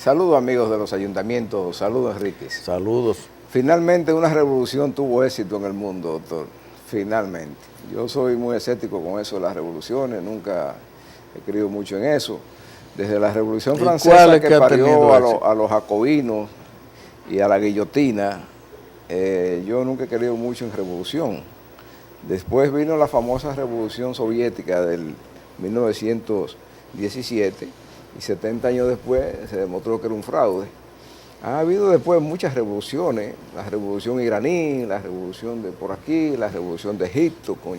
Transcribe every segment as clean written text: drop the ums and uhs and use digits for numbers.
Saludos amigos de los ayuntamientos, saludos Enríquez. Saludos. Finalmente una revolución tuvo éxito en el mundo, doctor, finalmente. Yo soy muy escéptico con eso de las revoluciones, nunca he creído mucho en eso. Desde la Revolución Francesa que parió a los jacobinos y a la guillotina, yo nunca he creído mucho en revolución. Después vino la famosa Revolución Soviética del 1917 y 70 años después se demostró que era un fraude. Ha habido después muchas revoluciones, la revolución iraní, la revolución de por aquí, la revolución de Egipto con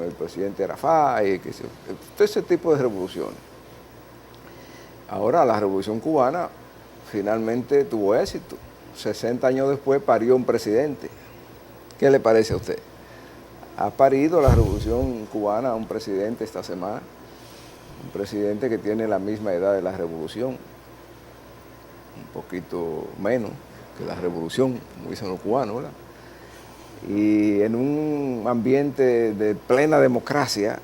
el presidente Arafat, todo ese tipo de revoluciones. Ahora la revolución cubana finalmente tuvo éxito. 60 años después parió un presidente. ¿Qué le parece a usted? Ha parido la revolución cubana un presidente esta semana, un presidente que tiene la misma edad de la revolución, un poquito menos que la revolución, como dicen los cubanos, ¿verdad? Y en un ambiente de plena democracia,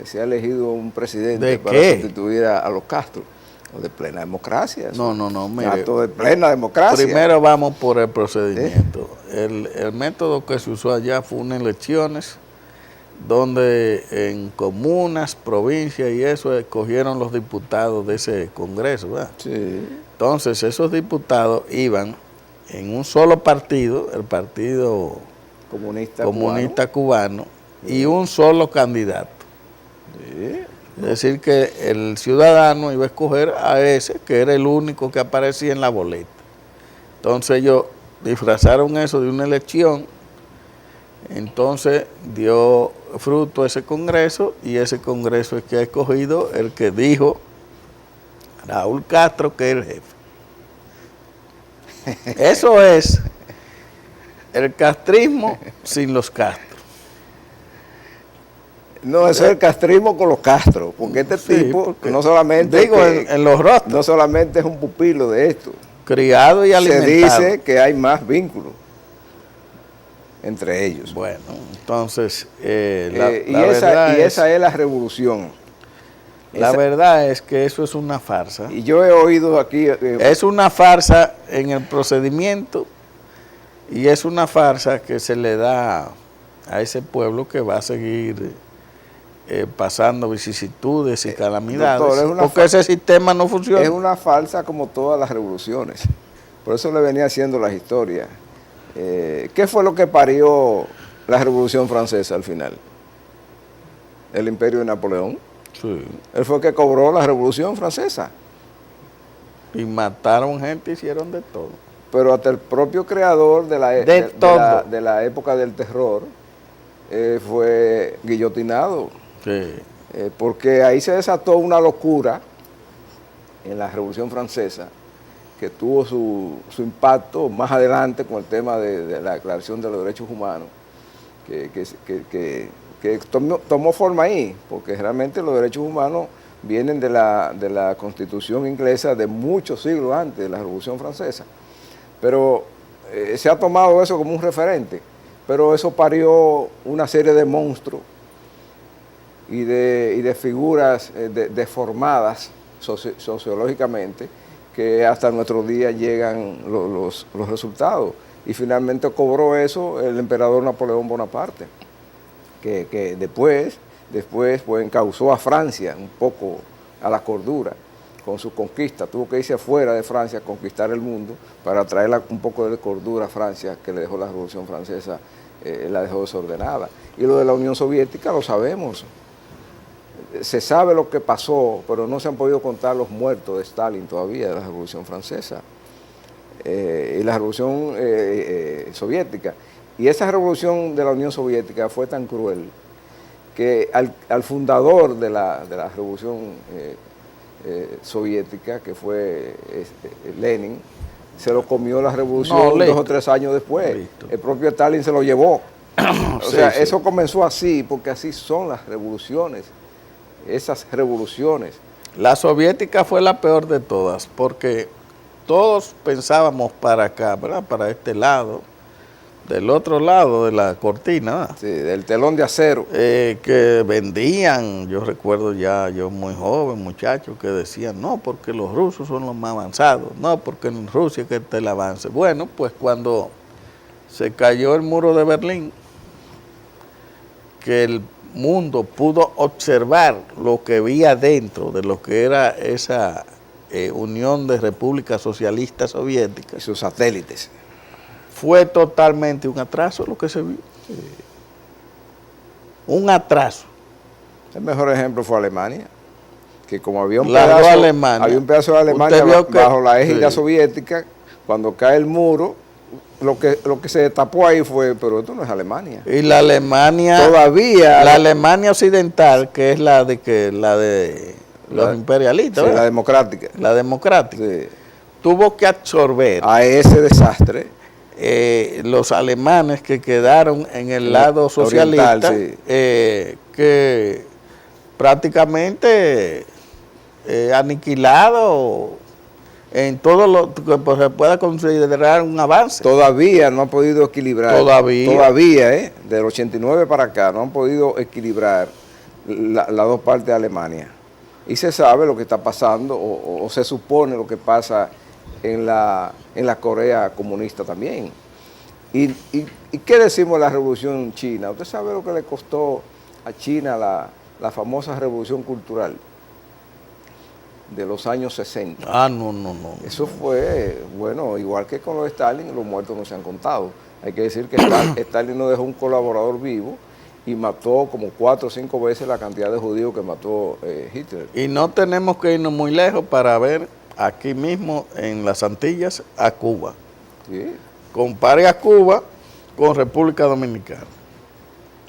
se ha elegido un presidente para sustituir a los Castro. O de plena democracia. No, mire. Acto de plena democracia. Primero vamos por el procedimiento. El método que se usó allá fue unas elecciones donde en comunas, provincias y eso escogieron los diputados de ese congreso, ¿verdad? Sí. Entonces esos diputados iban en un solo partido, el Partido Comunista Cubano, y un solo candidato. Sí. Es decir, que el ciudadano iba a escoger a ese, que era el único que aparecía en la boleta. Entonces ellos disfrazaron eso de una elección, entonces dio fruto ese congreso, y ese congreso es que ha escogido el que dijo Raúl Castro, que es el jefe. Eso es el castrismo sin los Castros. No, eso es el castrismo con los Castro, porque este tipo no solamente en los rostros, no solamente es un pupilo de esto, criado y alimentado. Se dice que hay más vínculos entre ellos. Bueno, entonces esa es la revolución. La verdad es que eso es una farsa. Y yo he oído aquí... es una farsa en el procedimiento, y es una farsa que se le da a ese pueblo que va a seguir pasando vicisitudes y calamidades, doctor, porque ese sistema no funciona. Es una farsa como todas las revoluciones. Por eso le venía haciendo las historias. ¿Qué fue lo que parió la Revolución Francesa al final? El Imperio de Napoleón. Sí. Él fue el que cobró la Revolución Francesa. Y mataron gente, hicieron de todo. Pero hasta el propio creador de la época del terror fue guillotinado. Sí. Porque ahí se desató una locura en la Revolución Francesa que tuvo su impacto más adelante con el tema de la Declaración de los Derechos Humanos, que tomó forma ahí, porque realmente los derechos humanos vienen de la Constitución inglesa de muchos siglos antes de la Revolución Francesa. Pero se ha tomado eso como un referente, pero eso parió una serie de monstruos y de figuras deformadas sociológicamente, que hasta nuestros días llegan los resultados. Y finalmente cobró eso el emperador Napoleón Bonaparte, que después pues encauzó a Francia un poco a la cordura con su conquista. Tuvo que irse afuera de Francia a conquistar el mundo para traer un poco de cordura a Francia, que le dejó la Revolución Francesa, la dejó desordenada. Y lo de la Unión Soviética lo sabemos. Se sabe lo que pasó, pero no se han podido contar los muertos de Stalin todavía de la Revolución Francesa y la Revolución Soviética. Y esa revolución de la Unión Soviética fue tan cruel que al fundador de la Revolución Soviética, que fue Lenin, se lo comió la revolución 2 o 3 años después. Listo. El propio Stalin se lo llevó. Eso comenzó así, porque así son las revoluciones. Esas revoluciones. La soviética fue la peor de todas, porque todos pensábamos para acá, ¿verdad? Para este lado, del otro lado de la cortina, ¿verdad? Sí, del telón de acero. Que vendían, yo recuerdo ya, yo muy joven, muchacho, que decían, no, porque los rusos son los más avanzados, no, porque en Rusia que está el avance. Bueno, pues cuando se cayó el muro de Berlín, que el mundo pudo observar lo que había dentro de lo que era esa Unión de Repúblicas Socialistas Y Soviéticas, sus satélites. fue totalmente un atraso lo que se vio. Sí. Un atraso. El mejor ejemplo fue Alemania, que como había un La pedazo, Alemania. había un pedazo de Alemania Usted vio que- bajo la égida sí. soviética, cuando cae el muro, lo que se destapó ahí fue, pero esto no es Alemania. Y la Alemania, Todavía la Alemania occidental, que es la de los imperialistas, sí, la ¿verdad? democrática. La democrática, Sí. tuvo que absorber A ese desastre. los alemanes que quedaron en el lado socialista, oriental, sí. Que prácticamente aniquilado en todo lo que se pueda considerar un avance. Todavía no han podido equilibrar. Todavía. Del 89 para acá, no han podido equilibrar las dos partes de Alemania. Y se sabe lo que está pasando, o se supone lo que pasa en la Corea comunista también. ¿Y qué decimos de la Revolución China? ¿Usted sabe lo que le costó a China la famosa Revolución Cultural de los años 60? No. Eso fue, bueno, igual que con los de Stalin, los muertos no se han contado. Hay que decir que Stalin no dejó un colaborador vivo y mató como 4 o 5 veces la cantidad de judíos que mató Hitler. Y no tenemos que irnos muy lejos para ver aquí mismo en las Antillas a Cuba. Sí, Compare a Cuba con República Dominicana.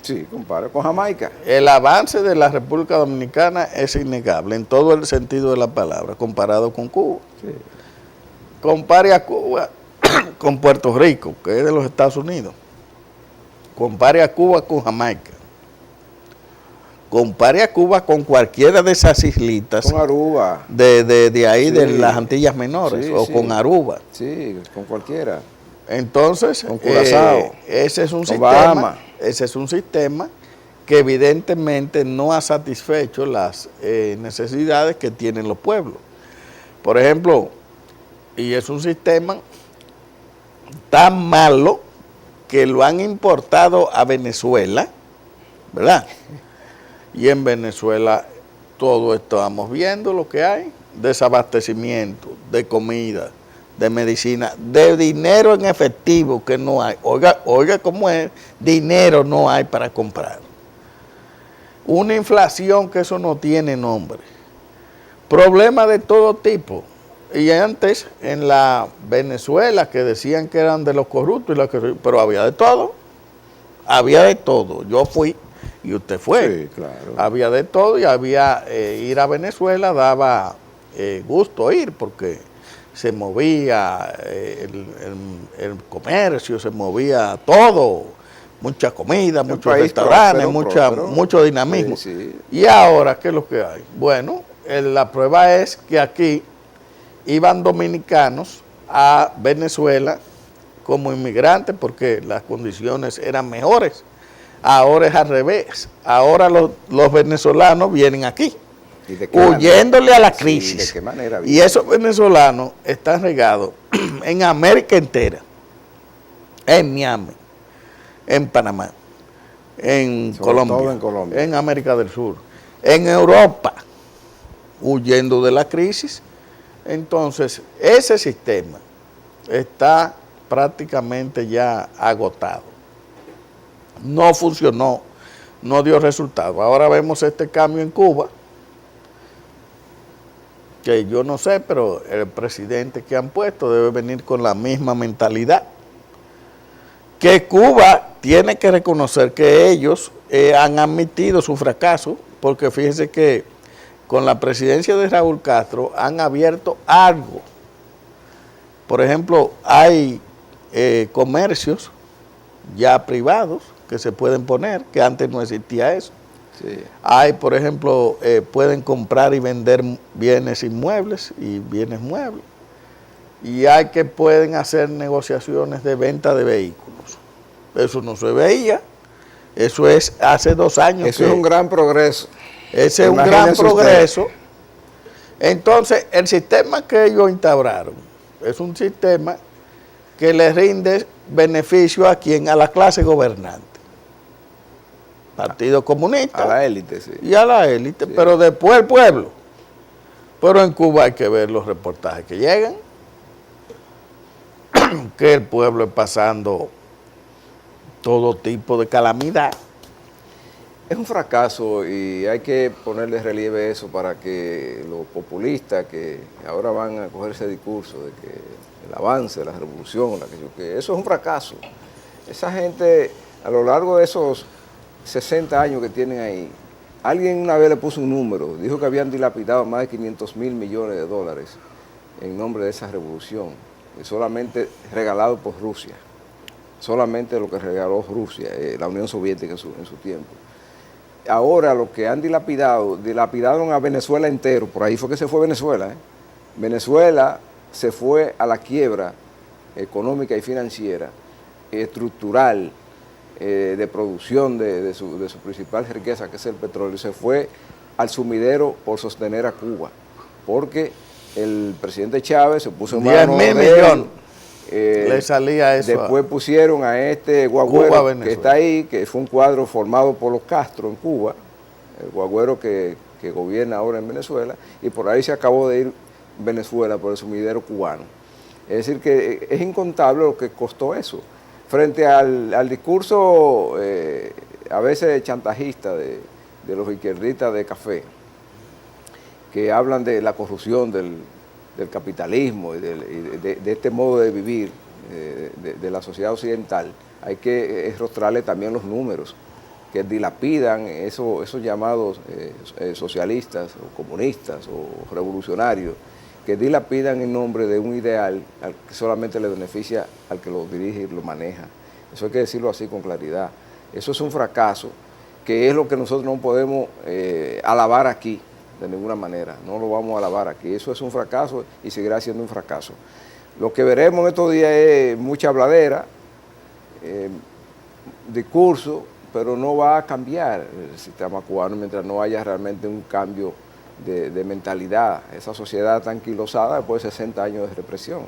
sí, compara con Jamaica. El avance de la República Dominicana es innegable en todo el sentido de la palabra, comparado con Cuba. Sí. Compare a Cuba con Puerto Rico, que es de los Estados Unidos. Compare a Cuba con Jamaica. Compare a Cuba con cualquiera de esas islitas Con Aruba. de ahí, Sí. de las Antillas Menores, Sí, o sí. con Aruba. Sí, con cualquiera. Entonces, Con Curazao, ese es un con sistema, Bahamas. ese es un sistema que evidentemente no ha satisfecho las necesidades que tienen los pueblos. Por ejemplo, y es un sistema tan malo que lo han importado a Venezuela, ¿verdad? Y en Venezuela todo estamos viendo lo que hay, desabastecimiento, de comida, de medicina, de dinero en efectivo que no hay. Oiga cómo es, dinero no hay para comprar. Una inflación que eso no tiene nombre. Problemas de todo tipo. Y antes, en la Venezuela, que decían que eran de los corruptos, pero había de todo. Había de todo. Yo fui y usted fue. Sí, claro. Había de todo y había, ir a Venezuela daba gusto ir, porque se movía el comercio, se movía todo, mucha comida, muchos restaurantes, mucho dinamismo. Sí, sí. ¿Y ahora qué es lo que hay? Bueno, la prueba es que aquí iban dominicanos a Venezuela como inmigrantes porque las condiciones eran mejores. Ahora es al revés. Ahora los venezolanos vienen aquí, ¿Y de qué manera? huyéndole a la Sí, crisis. ¿de qué manera? Y esos venezolanos están regados en América entera, en Miami, en Panamá, en Sobre Colombia, todo en Colombia. en América del Sur, en Europa, huyendo de la crisis. Entonces, ese sistema está prácticamente ya agotado. No funcionó, no dio resultado. Ahora vemos este cambio en Cuba, que yo no sé, pero el presidente que han puesto debe venir con la misma mentalidad. Que Cuba tiene que reconocer que ellos han admitido su fracaso, porque fíjense que con la presidencia de Raúl Castro han abierto algo. Por ejemplo, hay comercios ya privados que se pueden poner, que antes no existía eso. Sí. Hay, por ejemplo, pueden comprar y vender bienes inmuebles y bienes muebles. Y hay que pueden hacer negociaciones de venta de vehículos. Eso no se veía. Eso es hace 2 años. Eso es un gran progreso. Ese es un gran progreso. Entonces, el sistema que ellos instauraron es un sistema que le rinde beneficio a quién, a la clase gobernante. Partido Comunista. A la élite, sí. Y a la élite, sí. Pero después el pueblo. Pero en Cuba hay que ver los reportajes que llegan, que el pueblo es pasando todo tipo de calamidad. Es un fracaso y hay que ponerle relieve eso para que los populistas que ahora van a coger ese discurso de que el avance, la revolución, que eso es un fracaso. Esa gente, a lo largo de esos 60 años que tienen ahí, alguien una vez le puso un número, dijo que habían dilapidado más de 500.000 millones de dólares en nombre de esa revolución, y solamente regalado por Rusia, solamente lo que regaló Rusia, la Unión Soviética en su tiempo. Ahora lo que han dilapidaron a Venezuela entero, por ahí fue que se fue Venezuela. Venezuela se fue a la quiebra económica y financiera, estructural, de producción de su principal riqueza, que es el petróleo. Se fue al sumidero por sostener a Cuba, porque el presidente Chávez se puso en manos de 10.000 millones. Le salía eso. Después pusieron a este guagüero que está ahí, que fue un cuadro formado por los Castro en Cuba, el guagüero que gobierna ahora en Venezuela, y por ahí se acabó de ir Venezuela por el sumidero cubano. Es decir, que es incontable lo que costó eso. Frente al discurso a veces chantajista de los izquierdistas de café, que hablan de la corrupción del capitalismo y de este modo de vivir de la sociedad occidental, hay que rostrarle también los números que dilapidan esos llamados socialistas o comunistas o revolucionarios, que dilapidan en nombre de un ideal al que solamente le beneficia al que lo dirige y lo maneja. Eso hay que decirlo así con claridad. Eso es un fracaso, que es lo que nosotros no podemos alabar aquí de ninguna manera, no lo vamos a alabar aquí. Eso es un fracaso y seguirá siendo un fracaso. Lo que veremos en estos días es mucha habladera, discurso, pero no va a cambiar el sistema cubano mientras no haya realmente un cambio de mentalidad. Esa sociedad está anquilosada después de 60 años de represión.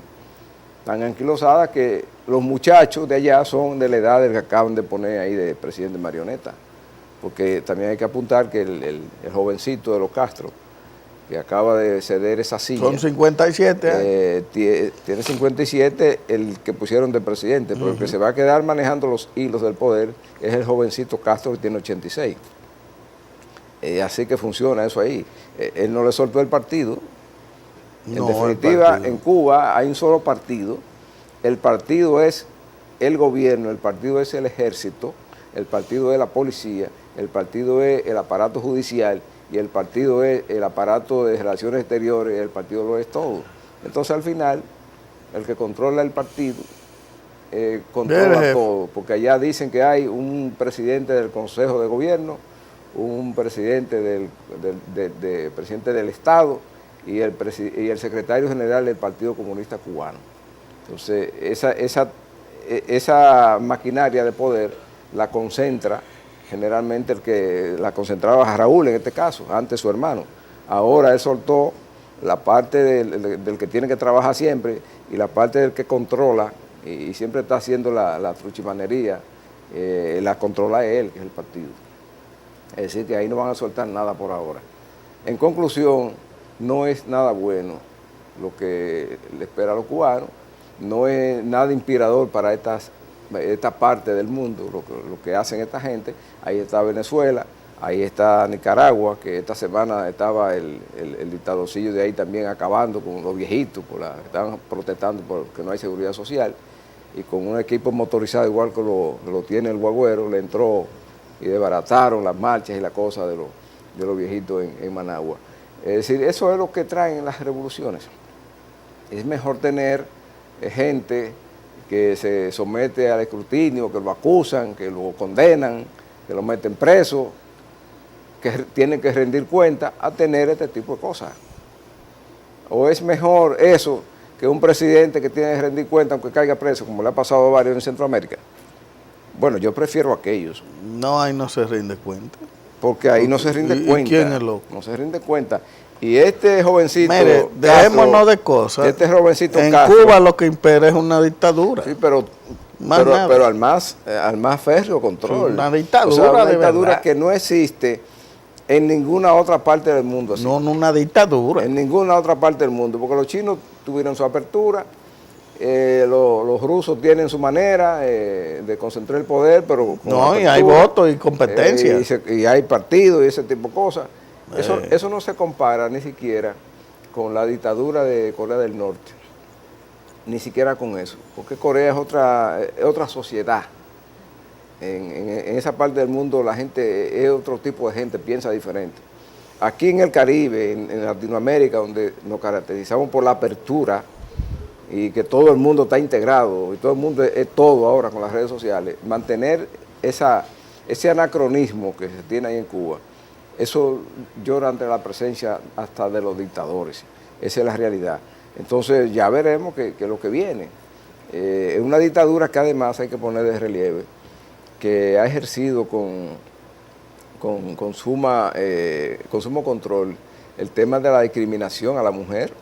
Tan anquilosada que los muchachos de allá son de la edad del que acaban de poner ahí de presidente marioneta. Porque también hay que apuntar que el jovencito de los Castro, que acaba de ceder esa silla. Son 57 tiene 57 el que pusieron de presidente, pero el que se va a quedar manejando los hilos del poder es el jovencito Castro, que tiene 86. Así que funciona eso ahí. Él no le soltó el partido. En definitiva, en Cuba hay un solo partido. El partido es el gobierno, el partido es el ejército, el partido es la policía, el partido es el aparato judicial y el partido es el aparato de relaciones exteriores, el partido lo es todo. Entonces al final, el que controla el partido controla todo, porque allá dicen que hay un presidente del Consejo de Gobierno, un presidente presidente del Estado y el secretario general del Partido Comunista Cubano. Entonces esa maquinaria de poder la concentra generalmente el que la concentraba a Raúl en este caso, antes su hermano. Ahora él soltó la parte del que tiene que trabajar siempre y la parte del que controla y siempre está haciendo la truchimanería, la controla él, que es el partido. Es decir, que ahí no van a soltar nada por ahora. En conclusión, no es nada bueno lo que le espera a los cubanos, no es nada inspirador para esta parte del mundo, lo que hacen esta gente. Ahí está Venezuela, ahí está Nicaragua, que esta semana estaba el dictadorcillo de ahí también acabando con los viejitos, estaban protestando porque no hay seguridad social, y con un equipo motorizado igual que lo tiene el guagüero, le entró y desbarataron las marchas y la cosa de los viejitos en Managua. Es decir, eso es lo que traen las revoluciones. Es mejor tener gente que se somete al escrutinio, que lo acusan, que lo condenan, que lo meten preso, que tienen que rendir cuenta, a tener este tipo de cosas. ¿O es mejor eso que un presidente que tiene que rendir cuenta aunque caiga preso, como le ha pasado a varios en Centroamérica? Bueno, yo prefiero aquellos. No, ahí no se rinde cuenta. Porque ahí no se rinde cuenta. ¿Y quién es loco? No se rinde cuenta. Y este jovencito... Mire, dejémonos de cosas. Este jovencito en Castro, Cuba lo que impera es una dictadura. Sí, pero al más férreo control. Una dictadura, o sea, una de dictadura verdad. que no existe en ninguna otra parte del mundo. Así. No, una dictadura. En ninguna otra parte del mundo. Porque los chinos tuvieron su apertura, los rusos tienen su manera de concentrar el poder, pero con No, apertura, y hay votos y competencia. y hay partidos y ese tipo de cosas. Eso no se compara ni siquiera con la dictadura de Corea del Norte. Ni siquiera con eso. Porque Corea es otra sociedad. En esa parte del mundo la gente es otro tipo de gente, piensa diferente. Aquí en el Caribe, en Latinoamérica, donde nos caracterizamos por la apertura y que todo el mundo está integrado y todo el mundo es todo ahora con las redes sociales, mantener ese anacronismo que se tiene ahí en Cuba, eso llora ante la presencia hasta de los dictadores. Esa es la realidad. Entonces ya veremos que lo que viene. Es una dictadura que además hay que poner de relieve, que ha ejercido con sumo control el tema de la discriminación a la mujer,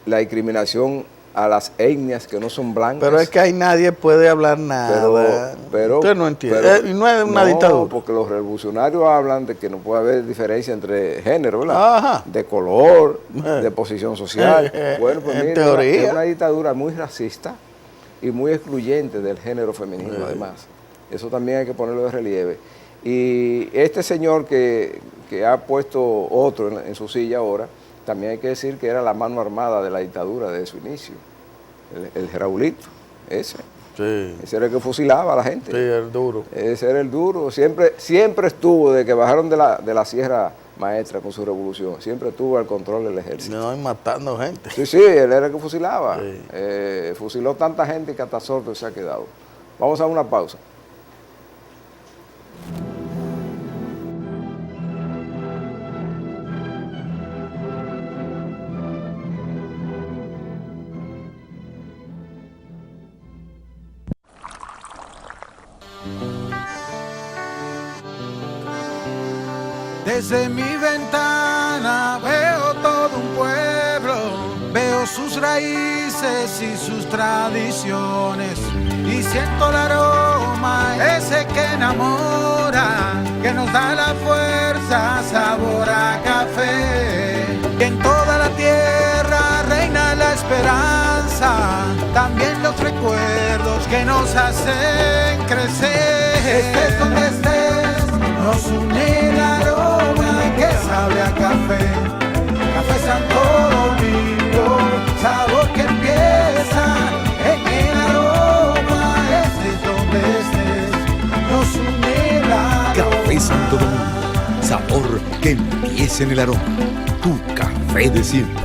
la discriminación a las etnias que no son blancas. Pero es que ahí nadie puede hablar nada. Pero usted no entiende. Y no es una dictadura. Porque los revolucionarios hablan de que no puede haber diferencia entre género, ¿verdad? Ajá. De color, de posición social. Bueno, pues en mire, teoría. es una dictadura muy racista y muy excluyente del género femenino, además. Eso también hay que ponerlo de relieve. Y este señor que ha puesto otro en su silla ahora, también hay que decir que era la mano armada de la dictadura desde su inicio. El Raulito, ese. Sí. Ese era el que fusilaba a la gente. Sí, el duro. Ese era el duro. Siempre estuvo, desde que bajaron de la Sierra Maestra con su revolución, siempre estuvo al control del ejército. No, y matando gente. Sí, él era el que fusilaba. Sí. Fusiló tanta gente que hasta sordo se ha quedado. Vamos a una pausa. Desde mi ventana veo todo un pueblo, veo sus raíces y sus tradiciones y siento el aroma ese que enamora, que nos da la fuerza, sabor a café. Y en toda la tierra reina la esperanza, también los recuerdos que nos hacen crecer. Estés donde estés, nos une el aroma que sabe a café. Café Santo Domingo, sabor que empieza en el aroma. Estés donde estés, nos une el aroma. Café Santo Domingo, sabor que empieza en el aroma. Tu café de siempre.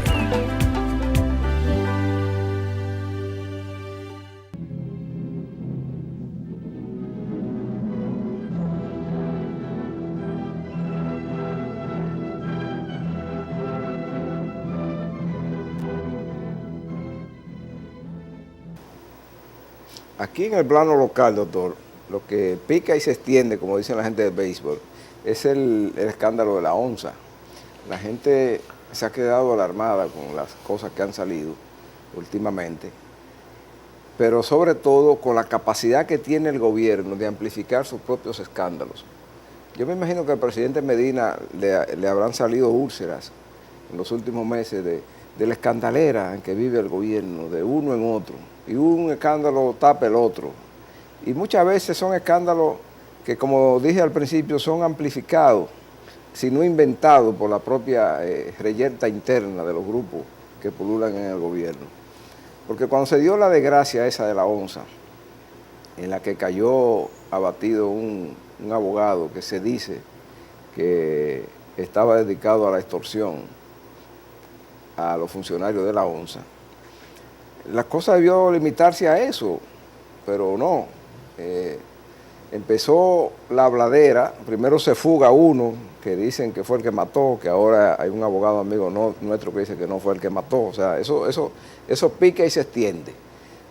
Aquí en el plano local, doctor, lo que pica y se extiende, como dicen la gente del béisbol, es el escándalo de la onza. La gente se ha quedado alarmada con las cosas que han salido últimamente, pero sobre todo con la capacidad que tiene el gobierno de amplificar sus propios escándalos. Yo me imagino que al presidente Medina le habrán salido úlceras en los últimos meses de la escandalera en que vive el gobierno, de uno en otro, y un escándalo tapa el otro. Y muchas veces son escándalos que, como dije al principio, son amplificados, sino inventados por la propia reyerta interna de los grupos que pululan en el gobierno. Porque cuando se dio la desgracia esa de la onza, en la que cayó abatido un abogado que se dice que estaba dedicado a la extorsión a los funcionarios de la onza, la cosa debió limitarse a eso, pero no. Empezó la habladera, primero se fuga uno, que dicen que fue el que mató, que ahora hay un abogado amigo nuestro que dice que no fue el que mató, o sea, eso pica y se extiende.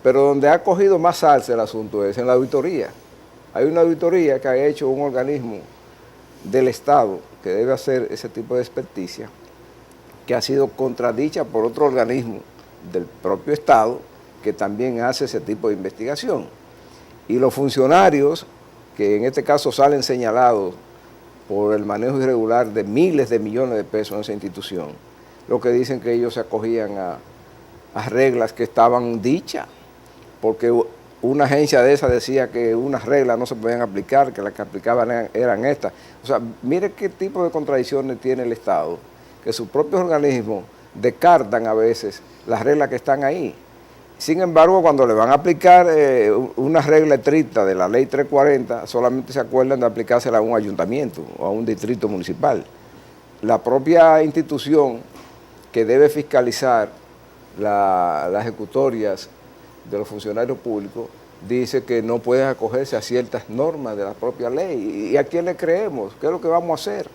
Pero donde ha cogido más salsa el asunto es en la auditoría. Hay una auditoría que ha hecho un organismo del Estado que debe hacer ese tipo de experticia, que ha sido contradicha por otro organismo del propio Estado que también hace ese tipo de investigación. Y los funcionarios, que en este caso salen señalados por el manejo irregular de miles de millones de pesos en esa institución, lo que dicen que ellos se acogían a reglas que estaban dichas, porque una agencia de esa decía que unas reglas no se podían aplicar, que las que aplicaban eran estas. O sea, mire qué tipo de contradicciones tiene el Estado, que sus propios organismos descartan a veces las reglas que están ahí. Sin embargo, cuando le van a aplicar una regla estricta de la ley 340, solamente se acuerdan de aplicársela a un ayuntamiento o a un distrito municipal. La propia institución que debe fiscalizar las ejecutorias de los funcionarios públicos dice que no pueden acogerse a ciertas normas de la propia ley. ¿Y a quién le creemos? ¿Qué es lo que vamos a hacer?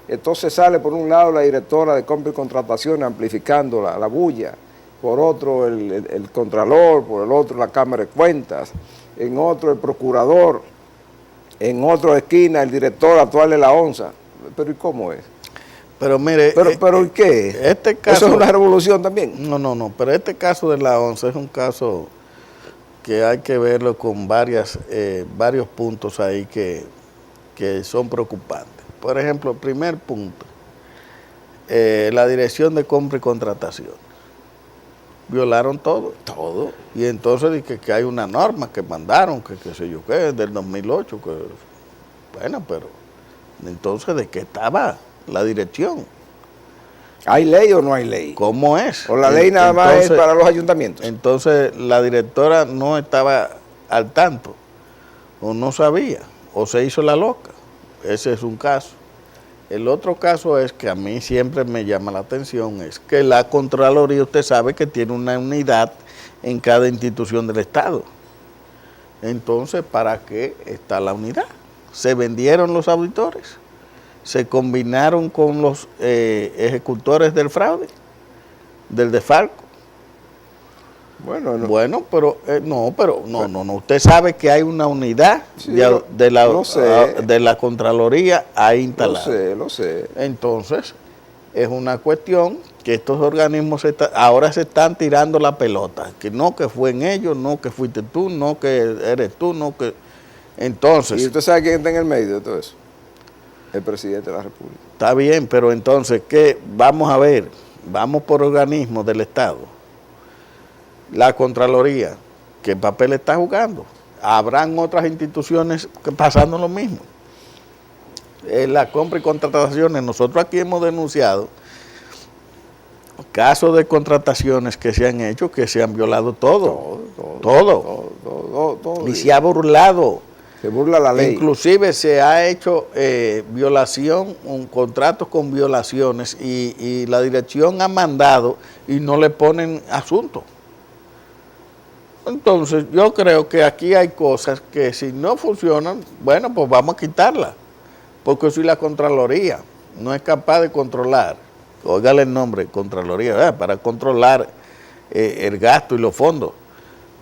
Entonces sale por un lado la directora de compra y contratación amplificando la bulla, por otro el contralor, por el otro la Cámara de Cuentas, en otro el procurador, en otra esquina el director actual de la ONSA. ¿Pero y cómo es? Pero mire, pero ¿y qué? Este caso, ¿eso es una revolución también? No, pero este caso de la ONSA es un caso que hay que verlo con varios puntos ahí que son preocupantes. Por ejemplo, primer punto, la Dirección de Compra y Contratación. Violaron todo. Todo. Y entonces dice que hay una norma que mandaron, que qué sé yo qué, del 2008, que bueno, pero entonces ¿de qué estaba la dirección? ¿Hay ley o no hay ley? ¿Cómo es? ¿O la ley nada más es para los ayuntamientos? Entonces la directora no estaba al tanto, o no sabía, o se hizo la loca. Ese es un caso. El otro caso es que a mí siempre me llama la atención, es que la Contraloría, usted sabe que tiene una unidad en cada institución del Estado. Entonces, ¿para qué está la unidad? Se vendieron los auditores, se combinaron con los ejecutores del fraude, del desfalco. Bueno, no. Bueno, pero no, usted sabe que hay una unidad Sí, de la Contraloría ahí instalada. Lo sé. Entonces, es una cuestión que estos organismos ahora se están tirando la pelota, que no que fue en ellos, no que fuiste tú, no que eres tú, no que... Entonces... ¿Y usted sabe quién está en el medio de todo eso? El presidente de la República. Está bien, pero entonces, ¿qué? Vamos a ver, vamos por organismos del Estado. La Contraloría, ¿qué papel está jugando? Habrán otras instituciones pasando lo mismo. La compra y contrataciones, nosotros aquí hemos denunciado casos de contrataciones que se han hecho, que se han violado todo. Y se ha burlado. Se burla la ley. Inclusive se ha hecho violación, contratos con violaciones y la dirección ha mandado y no le ponen asunto. Entonces yo creo que aquí hay cosas que si no funcionan, bueno, pues vamos a quitarlas. Porque si la Contraloría no es capaz de controlar, óigale el nombre, Contraloría, ¿verdad? Para controlar el gasto y los fondos.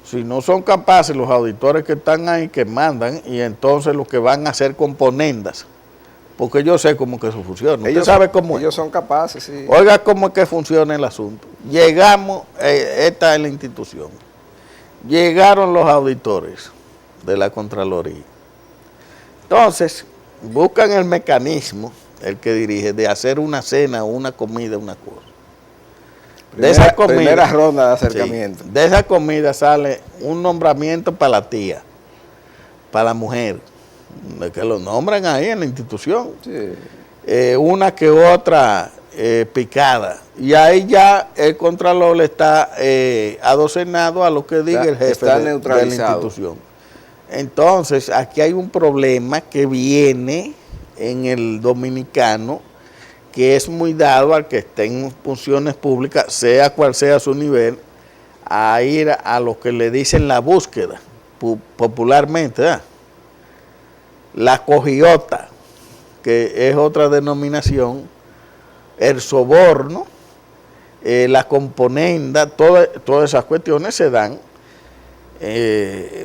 Si no son capaces los auditores que están ahí, que mandan, y entonces los que van a hacer componendas, porque yo sé cómo que eso funciona. Usted sabe cómo es. Ellos son capaces, sí. Oiga cómo es que funciona el asunto. Llegamos, esta es la institución. Llegaron los auditores de la Contraloría. Entonces, buscan el mecanismo, el que dirige, de hacer una cena, una comida, una cosa. Primera ronda de acercamiento. Sí, de esa comida sale un nombramiento para la tía, para la mujer, que lo nombran ahí en la institución. Sí. Una que otra picada. Y ahí ya el contralor está adocenado a lo que diga el jefe de la institución. Entonces, aquí hay un problema que viene en el dominicano, que es muy dado al que esté en funciones públicas, sea cual sea su nivel, a ir a lo que le dicen la búsqueda, popularmente, ¿verdad? La cogiota, que es otra denominación, el soborno, la componenda, todas esas cuestiones se dan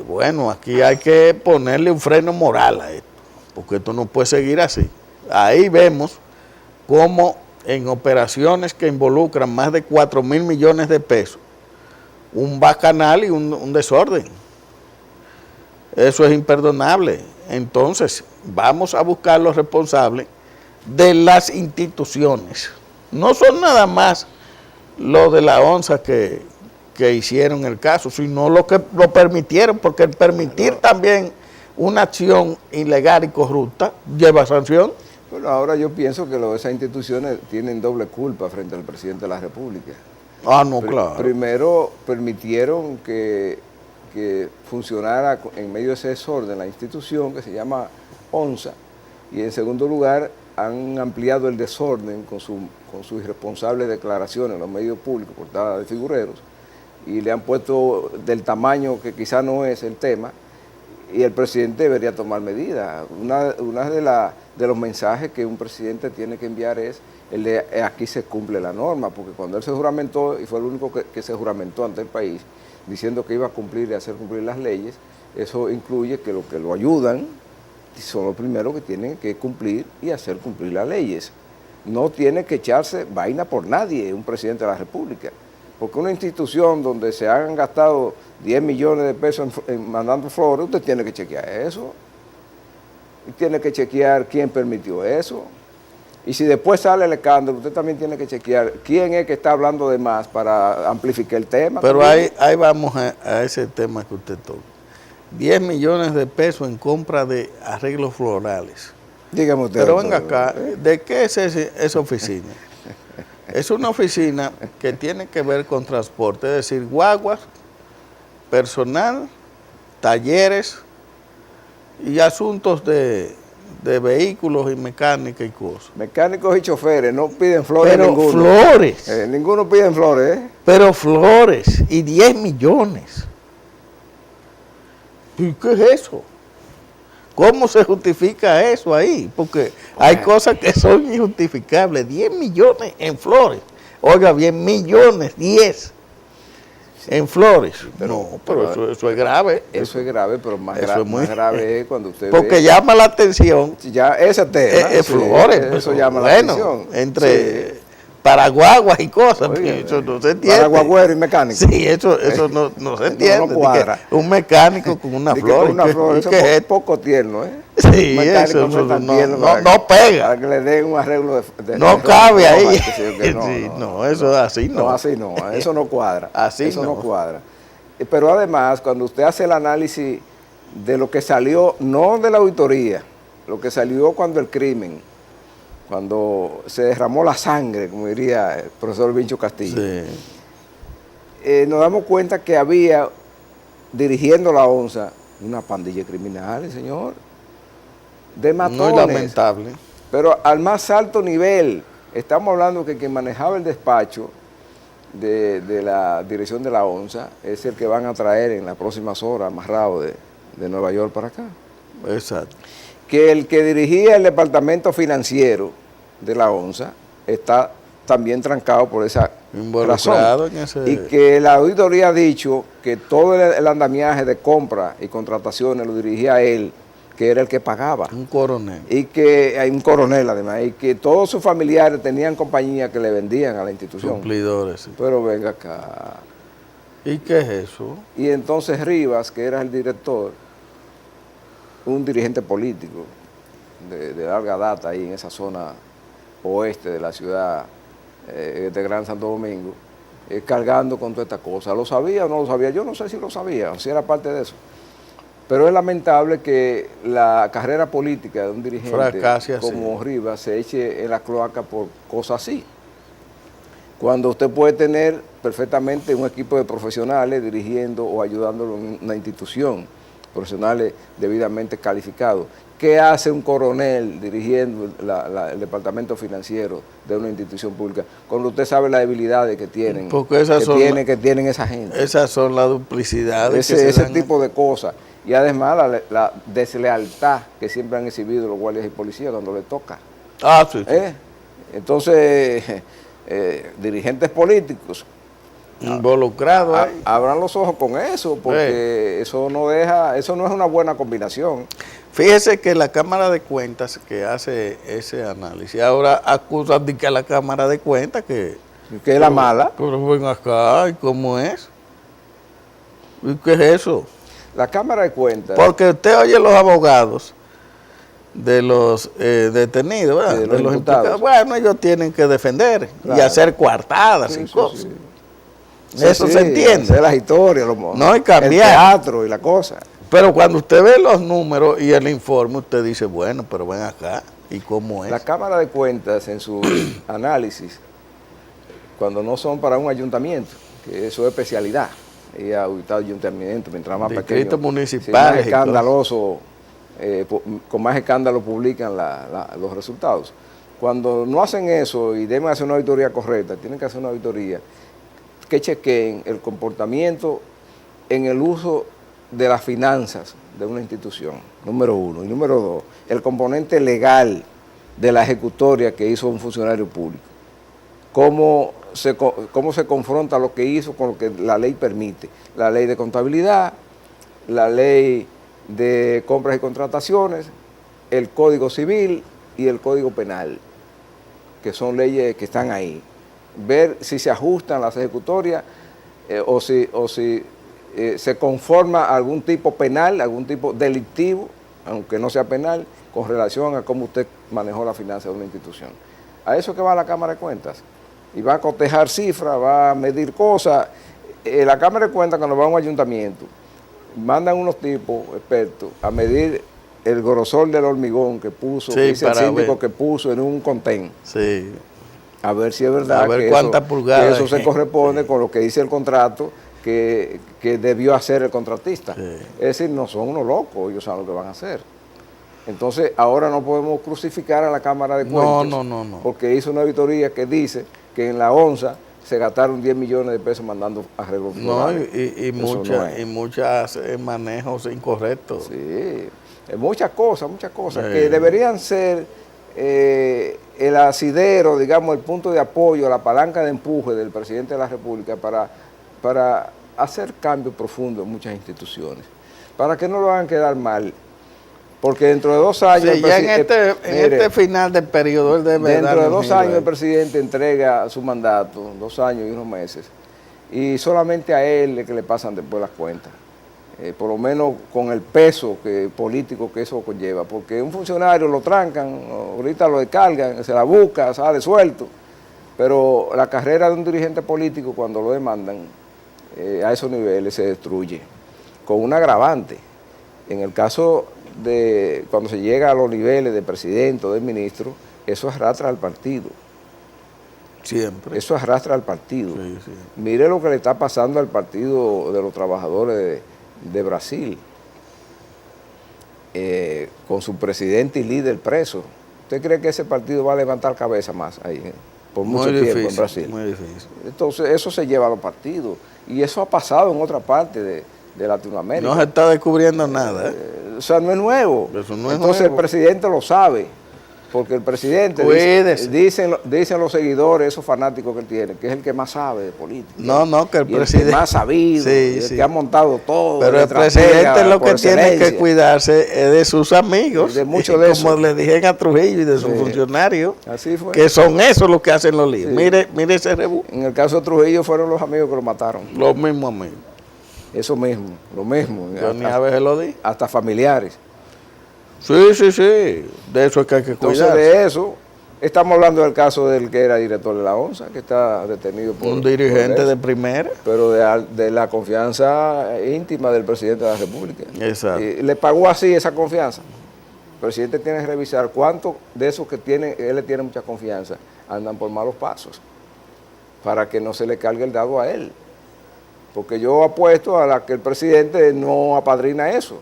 Bueno, aquí hay que ponerle un freno moral a esto, porque esto no puede seguir así. Ahí vemos cómo en operaciones que involucran más de 4.000 millones de pesos, un bacanal y un desorden. Eso es imperdonable. Entonces, vamos a buscar los responsables de las instituciones. No son nada más los de la ONSA que hicieron el caso, sino los que lo permitieron, porque el permitir también una acción ilegal y corrupta lleva sanción. Bueno, ahora yo pienso que esas instituciones tienen doble culpa frente al presidente de la República. Ah, no, claro. Primero, permitieron que funcionara en medio de ese desorden la institución que se llama ONSA, y en segundo lugar han ampliado el desorden con sus irresponsables declaraciones en los medios públicos, portadas de figureros, y le han puesto del tamaño que quizá no es el tema, y el presidente debería tomar medidas. Una de los mensajes que un presidente tiene que enviar es el de aquí se cumple la norma, porque cuando él se juramentó, y fue el único que se juramentó ante el país, diciendo que iba a cumplir y hacer cumplir las leyes, eso incluye que los que lo ayudan son los primeros que tienen que cumplir y hacer cumplir las leyes. No tiene que echarse vaina por nadie un presidente de la República, porque una institución donde se han gastado 10 millones de pesos en mandando flores, usted tiene que chequear eso, y tiene que chequear quién permitió eso, y si después sale el escándalo, usted también tiene que chequear quién es que está hablando de más para amplificar el tema. Pero ahí vamos a ese tema que usted toca. 10 millones de pesos en compra de arreglos florales. Dígame usted. Pero venga acá, ¿de qué es esa oficina? Es una oficina que tiene que ver con transporte, es decir, guaguas, personal, talleres y asuntos de vehículos y mecánica y cosas. Mecánicos y choferes no piden flores. Pero ninguno. Flores. Ninguno piden flores. Pero flores y 10 millones. ¿Y qué es eso? ¿Cómo se justifica eso ahí? Porque hay cosas que son injustificables. 10 millones en flores. Oiga bien, millones, 10 en flores. Pero eso es grave. Eso es grave, pero más muy grave es cuando usted porque ve, llama la atención. Ya ese tema. Flores. Eso llama la atención. Entre paraguaguas y cosas. Oye, eso no se entiende. Paraguagüero y mecánico. Sí, eso no se entiende. No cuadra. Un mecánico con una flor. Una flor, eso es poco tierno, ¿eh? Sí, eso no pega. Para que le den un arreglo de no cabe ahí. Eso así no. No, así no, eso no cuadra. Así eso no cuadra. Pero además, cuando usted hace el análisis de lo que salió, no de la auditoría, lo que salió cuando el crimen, cuando se derramó la sangre, como diría el profesor Vincho Castillo, sí. Nos damos cuenta que había, dirigiendo la ONSA, una pandilla de criminales, señor, de matones. Muy lamentable. Pero al más alto nivel. Estamos hablando que quien manejaba el despacho de la dirección de la ONSA es el que van a traer en las próximas horas, amarrado de Nueva York para acá. Exacto. Que el que dirigía el departamento financiero de la ONSA está también trancado por esa razón. Y que la auditoría ha dicho que todo el andamiaje de compra y contrataciones lo dirigía él, que era el que pagaba. Un coronel. Y que hay un coronel además, y que todos sus familiares tenían compañías que le vendían a la institución. Suplidores. Sí. Pero venga acá. ¿Y qué es eso? Y entonces Rivas, que era el director, un dirigente político de larga data ahí en esa zona oeste de la ciudad de Gran Santo Domingo, cargando con toda esta cosa. ¿Lo sabía o no lo sabía? Yo no sé si lo sabía o si era parte de eso. Pero es lamentable que la carrera política de un dirigente como Rivas se eche en la cloaca por cosas así. Cuando usted puede tener perfectamente un equipo de profesionales dirigiendo o ayudándolo en una institución, profesionales debidamente calificados. ¿Qué hace un coronel dirigiendo el departamento financiero de una institución pública? Cuando usted sabe las debilidades que tienen, que tienen esa gente. Esas son las duplicidades. Ese tipo de cosas. Y además la deslealtad que siempre han exhibido los guardias y policías cuando les toca. Ah, sí. Entonces, dirigentes políticos involucrado ahí. Abran los ojos con eso, porque eso no es una buena combinación. Fíjese que la Cámara de Cuentas que hace ese análisis, ahora acusan de que a la Cámara de Cuentas que es la mala. Pero ven acá, ¿y cómo es? ¿Y qué es eso? La Cámara de Cuentas. Porque usted oye los abogados de los detenidos, ¿verdad? De los imputados. Bueno, ellos tienen que defender y hacer coartadas y cosas. Eso se entiende. Hacer las historias, no, y cambiar. El teatro y la cosa. Pero cuando usted ve los números y el informe, usted dice, bueno, pero ven acá, ¿y cómo es? La Cámara de Cuentas en su análisis, cuando no son para un ayuntamiento, que eso es especialidad, y ha auditado ayuntamiento, mientras más pequeño, municipales, más escandaloso, con más escándalo publican los resultados. Cuando no hacen eso y deben hacer una auditoría correcta, tienen que hacer una auditoría que chequeen el comportamiento en el uso de las finanzas de una institución, número uno. Y número dos, el componente legal de la ejecutoria que hizo un funcionario público. Cómo se confronta lo que hizo con lo que la ley permite. La ley de contabilidad, la ley de compras y contrataciones, el Código Civil y el Código Penal, que son leyes que están ahí. Ver si se ajustan las ejecutorias o si se conforma a algún tipo penal, algún tipo delictivo, aunque no sea penal, con relación a cómo usted manejó la finanza de una institución. A eso que va la Cámara de Cuentas. Y va a cotejar cifras, va a medir cosas. La Cámara de Cuentas, cuando va a un ayuntamiento, mandan unos tipos expertos a medir el grosor del hormigón que puso, sí, dice el síndico que puso en un contén. Sí. A ver si es verdad que eso se corresponde con lo que dice el contrato que debió hacer el contratista. Sí. Es decir, no son unos locos, ellos saben lo que van a hacer. Entonces, ahora no podemos crucificar a la Cámara de Cuentas. No. Porque hizo una auditoría que dice que en la ONSA se gastaron 10 millones de pesos mandando arreglos florales. No, y muchas manejos incorrectos. Sí, muchas cosas que deberían ser el asidero, digamos, el punto de apoyo, la palanca de empuje del presidente de la República para hacer cambios profundos en muchas instituciones, para que no lo hagan quedar mal. Porque dentro de 2 años... Sí, ya en este final del periodo, él debe dentro de 2 años el presidente entrega su mandato, 2 años y unos meses, y solamente a él es que le pasan después las cuentas. Por lo menos con el peso político que eso conlleva, porque un funcionario lo trancan, ahorita lo descargan, se la busca, sale suelto, pero la carrera de un dirigente político cuando lo demandan a esos niveles se destruye, con un agravante. En el caso de cuando se llega a los niveles de presidente o de ministro, eso arrastra al partido. Siempre. Eso arrastra al partido. Sí. Mire lo que le está pasando al Partido de los Trabajadores de Brasil, con su presidente y líder preso. ¿Usted cree que ese partido va a levantar cabeza más ahí por mucho tiempo en Brasil? Muy difícil. Entonces eso se lleva a los partidos y eso ha pasado en otra parte de Latinoamérica. No se está descubriendo nada. O sea, no es nuevo. Eso no es Entonces nuevo. El presidente lo sabe, porque el presidente, dicen los seguidores, esos fanáticos que él tiene, que es el que más sabe de política. No, que el presidente... El que más sabido, el que ha montado todo. Pero el presidente lo que tiene que cuidarse es de sus amigos. De muchos de como le dije a Trujillo y de sus funcionarios. Así fue. Que son esos los que hacen los líos. Sí. Mire ese rebú. En el caso de Trujillo fueron los amigos que lo mataron. Los mismos amigos. Eso mismo, lo mismo. Yo ni a veces lo di. Hasta familiares. Sí. De eso es que hay que cuidarse. Entonces de eso, estamos hablando del caso del que era director de la ONSA, que está detenido por... Un dirigente de primera. Pero de la confianza íntima del presidente de la República. Exacto. Y le pagó así esa confianza. El presidente tiene que revisar cuántos de esos que él le tiene mucha confianza, andan por malos pasos, para que no se le cargue el dado a él. Porque yo apuesto a la que el presidente no apadrina eso.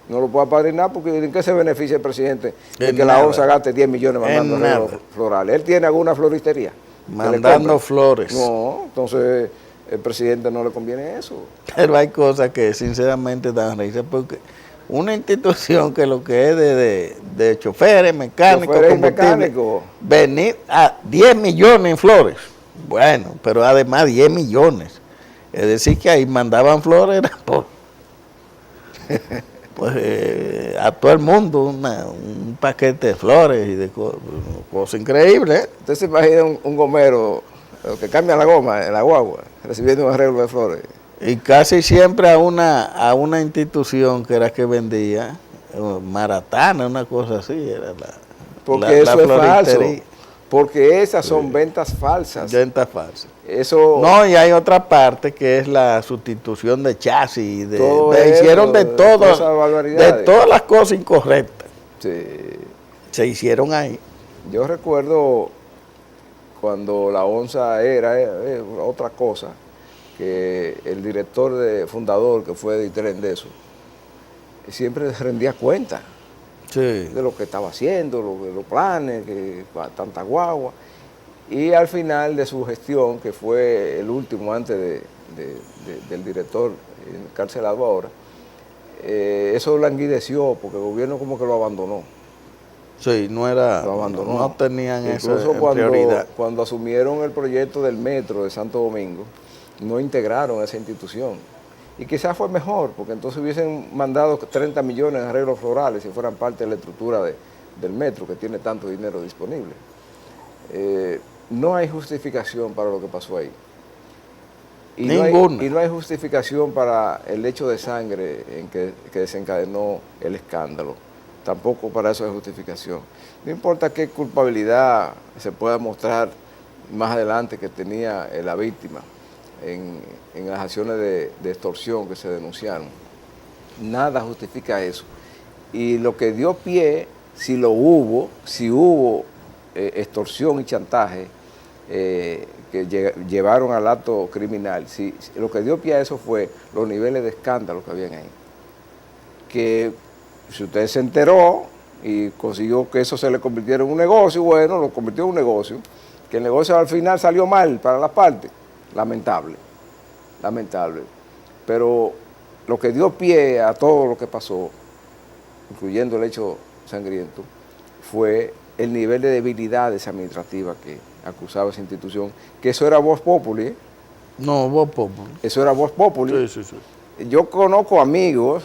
No lo puede apadrinar porque ¿en qué se beneficia el presidente de que la ONSA gaste 10 millones mandando arreglos florales? Él tiene alguna floristería. Mandando flores. No, entonces el presidente no le conviene eso. Pero hay cosas que sinceramente dan risa porque una institución que lo que es de choferes, mecánicos, mecánicos, venir a 10 millones en flores. Bueno, pero además 10 millones. Es decir, que ahí mandaban flores era a todo el mundo un paquete de flores y de cosas increíbles. Usted se imagina un gomero que cambia la goma en la guagua, recibiendo un arreglo de flores. Y casi siempre a una institución que era que vendía, Maratana, una cosa así, era porque eso es falso. floristería. Porque esas son ventas falsas. Ventas falsas. Eso, No, y hay otra parte que es la sustitución de chasis, hicieron de todas las cosas incorrectas. Sí. Se hicieron ahí. Yo recuerdo cuando la ONSA era otra cosa, que el director fundador, que fue de Iterendeso, siempre rendía cuenta de lo que estaba haciendo, los planes, tanta guagua. Y al final de su gestión, que fue el último antes del director encarcelado ahora, eso languideció porque el gobierno como que lo abandonó. Sí, no era, lo abandonó. No tenían eso en prioridad. Cuando asumieron el proyecto del metro de Santo Domingo, no integraron esa institución. Y quizás fue mejor, porque entonces hubiesen mandado 30 millones de arreglos florales si fueran parte de la estructura del metro, que tiene tanto dinero disponible. No hay justificación para lo que pasó ahí. Ninguna. Y no hay justificación para el lecho de sangre que desencadenó el escándalo. Tampoco para eso hay justificación. No importa qué culpabilidad se pueda mostrar más adelante que tenía la víctima en las acciones de extorsión que se denunciaron. Nada justifica eso. Y lo que dio pie, si hubo extorsión y chantaje que llevaron al acto criminal, lo que dio pie a eso fue los niveles de escándalo que habían ahí. Que si usted se enteró y consiguió que eso se le convirtiera en un negocio, bueno, lo convirtió en un negocio, que el negocio al final salió mal para las partes, lamentable. Pero lo que dio pie a todo lo que pasó, incluyendo el hecho sangriento, fue el nivel de debilidades administrativas que acusaba esa institución, que eso era vox populi. No, vox populi. Eso era vox populi. Sí. Yo conozco amigos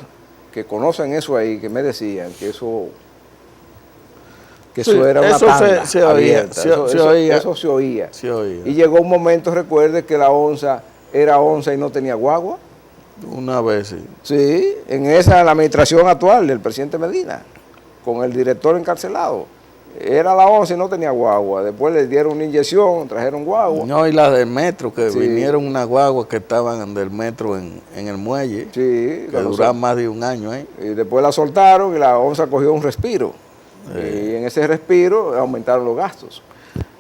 que conocen eso ahí, que me decían que eso era una tanda se oía, eso se oía. Y llegó un momento, recuerde, que la ONSA era ONSA y no tenía guagua. Una vez, sí. Sí, en la administración actual del presidente Medina, con el director encarcelado. Era la ONSA y no tenía guagua. Después le dieron una inyección, trajeron guagua. No, y la del metro, que vinieron una guagua que estaban del metro en el muelle, que duraban más de un año ahí. Y después la soltaron y la ONSA cogió un respiro. Y en ese respiro aumentaron los gastos.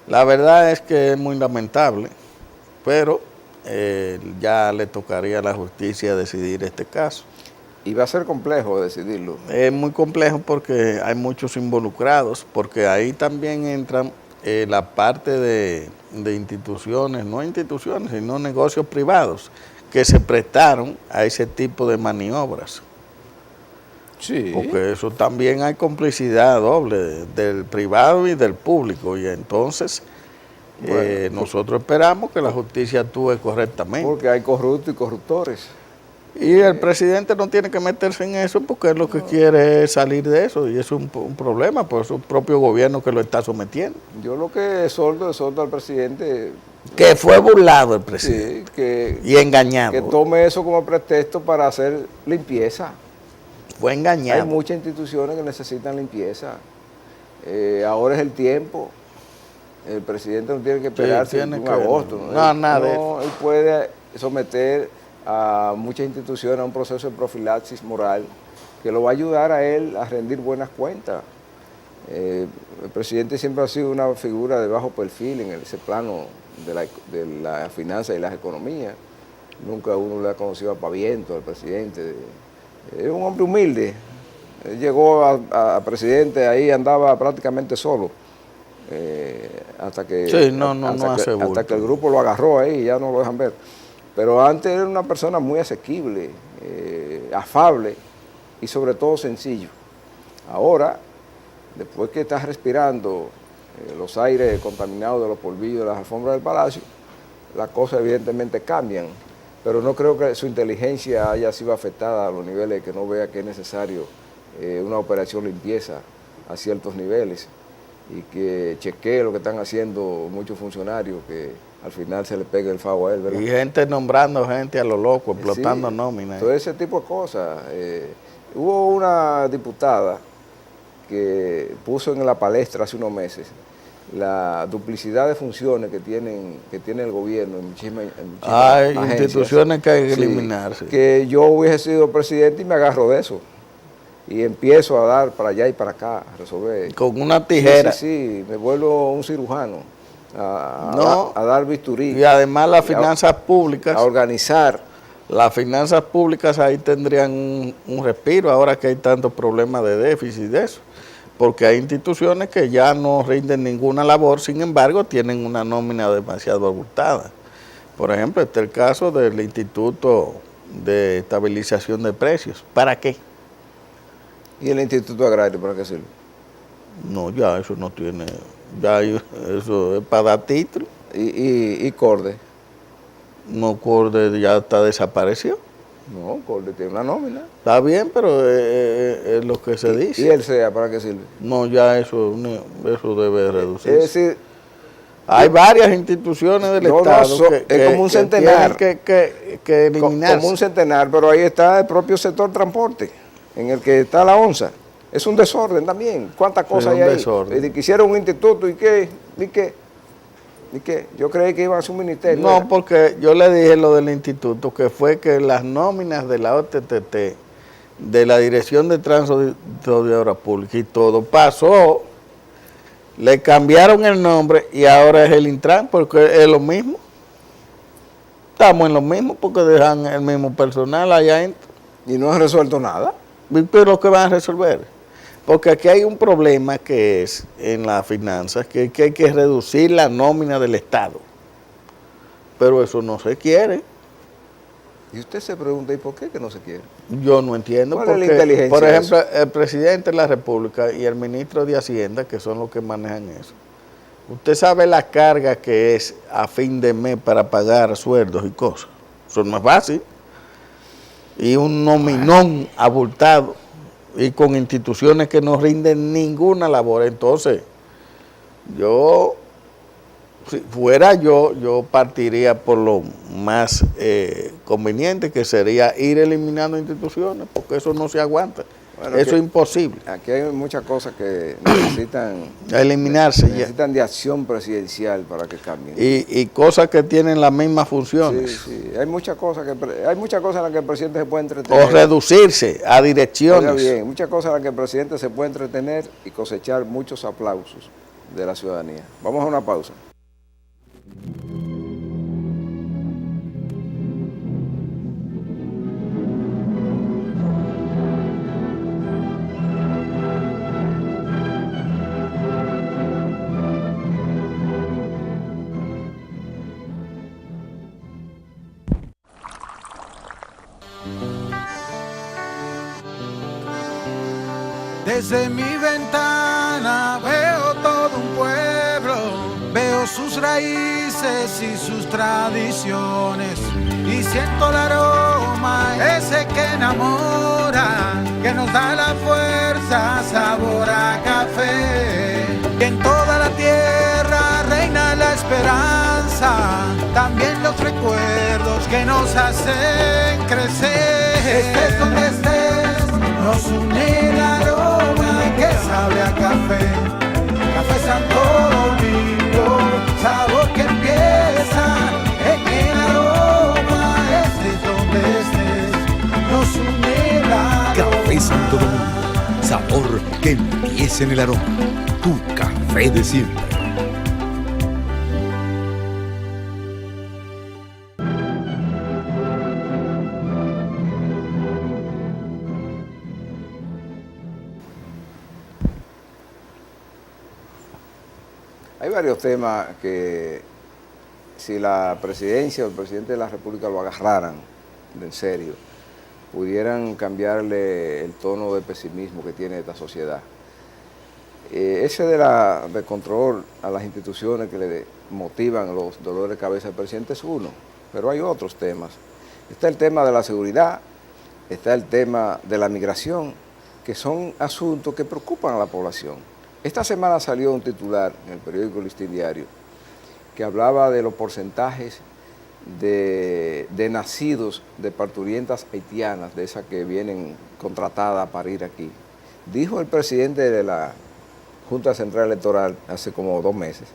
La verdad es que es muy lamentable, pero ya le tocaría a la justicia decidir este caso. Y va a ser complejo decidirlo. Es muy complejo porque hay muchos involucrados, porque ahí también entran la parte de instituciones, no instituciones, sino negocios privados, que se prestaron a ese tipo de maniobras. Sí. Porque eso también hay complicidad doble del privado y del público, y entonces nosotros esperamos que la justicia actúe correctamente. Porque hay corruptos y corruptores. Y el presidente no tiene que meterse en eso porque él lo que quiere es salir de eso, y eso es un problema, por su propio gobierno que lo está sometiendo. Yo lo que exhorto al presidente... Que fue burlado el presidente, y engañado. Que tome eso como pretexto para hacer limpieza. Fue engañado. Hay muchas instituciones que necesitan limpieza. Ahora es el tiempo. El presidente no tiene que esperarse en agosto. No, él puede someter a muchas instituciones a un proceso de profilaxis moral que lo va a ayudar a él a rendir buenas cuentas. El presidente siempre ha sido una figura de bajo perfil en ese plano de la finanza y las economías. Nunca uno le ha conocido apaviento al presidente. Es un hombre humilde. Él llegó a presidente, ahí andaba prácticamente solo. Hasta que el grupo lo agarró ahí y ya no lo dejan ver. Pero antes era una persona muy asequible, afable y sobre todo sencillo. Ahora, después que estás respirando los aires contaminados de los polvillos de las alfombras del palacio, las cosas evidentemente cambian, pero no creo que su inteligencia haya sido afectada a los niveles que no vea que es necesario una operación limpieza a ciertos niveles y que chequee lo que están haciendo muchos funcionarios, que al final se le pegue el favo a él, ¿verdad? Y gente nombrando gente a lo loco, explotando Sí, nóminas. todo ese tipo de cosas. Hubo una diputada que puso en la palestra hace unos meses la duplicidad de funciones que tiene el gobierno en muchísimas Hay agencias. instituciones que hay que Sí, eliminarse. que yo hubiese sido presidente y me agarro de eso. Y empiezo a dar para allá y para acá, a resolver. Con una tijera. Sí, me vuelvo un cirujano a dar bisturí. Y además las finanzas públicas. A organizar. Las finanzas públicas ahí tendrían un respiro ahora que hay tantos problemas de déficit de eso. Porque hay instituciones que ya no rinden ninguna labor, sin embargo tienen una nómina demasiado abultada. Por ejemplo, este es el caso del Instituto de Estabilización de Precios. ¿Para qué? ¿Y el Instituto Agrario para qué sirve? No, ya eso no tiene, eso es para dar título. ¿Y Corde? No, Corde ya está desaparecido. No, Corde tiene una nómina. Está bien, pero es lo que se dice. ¿Y el SEA para qué sirve? No, ya eso debe reducirse. Es decir, hay varias instituciones del Estado es como un centenar. Que eliminarse. Como un centenar, pero ahí está el propio sector transporte, en el que está la ONSA. Es un desorden también. ¿Cuántas cosas hay ahí? Desorden. Quisieron un instituto y qué. Yo creí que iba a ser un ministerio. No, porque yo le dije lo del instituto, que fue que las nóminas de la OTTT, de la Dirección de Tránsito de Obras Públicas y todo, pasó, le cambiaron el nombre y ahora es el Intran, porque es lo mismo. Estamos en lo mismo porque dejan el mismo personal allá adentro. Y no han resuelto nada. Pero ¿qué van a resolver? Porque aquí hay un problema que es en las finanzas, que hay que reducir la nómina del Estado. Pero eso no se quiere. Y usted se pregunta, ¿y por qué que no se quiere? Yo no entiendo. ¿Cuál es la Porque, inteligencia por de ejemplo, eso? el presidente de la República y el ministro de Hacienda, que son los que manejan eso, usted sabe la carga que es a fin de mes para pagar sueldos y cosas. Eso no es fácil. Y un nominón abultado y con instituciones que no rinden ninguna labor. Entonces, si fuera yo partiría por lo más conveniente, que sería ir eliminando instituciones, porque eso no se aguanta. Bueno, eso es imposible. Aquí hay muchas cosas que necesitan eliminarse necesitan de acción presidencial para que cambien. Y cosas que tienen las mismas funciones. Sí. Hay muchas cosas en las que el presidente se puede entretener. O reducirse a direcciones. Oiga bien, muchas cosas en las que el presidente se puede entretener y cosechar muchos aplausos de la ciudadanía. Vamos a una pausa. Desde mi ventana veo todo un pueblo, veo sus raíces y sus tradiciones y siento el aroma ese que enamora, que nos da la fuerza, sabor a café. Que en toda la tierra reina la esperanza, también los recuerdos que nos hacen crecer. Estés donde estés, nos une el aroma que sabe a café. Café Santo Domingo, sabor que empieza en el aroma. Estés donde estés, nos une el aroma. Café Santo Domingo, sabor que empieza en el aroma. Tu café de siempre. Hay varios temas que si la presidencia o el presidente de la República lo agarraran en serio, pudieran cambiarle el tono de pesimismo que tiene esta sociedad. Ese de control a las instituciones que le motivan los dolores de cabeza del presidente es uno, pero hay otros temas. Está el tema de la seguridad, está el tema de la migración, que son asuntos que preocupan a la población. Esta semana salió un titular en el periódico Listín Diario que hablaba de los porcentajes de nacidos de parturientas haitianas, de esas que vienen contratadas para ir aquí. Dijo el presidente de la Junta Central Electoral hace como 2 meses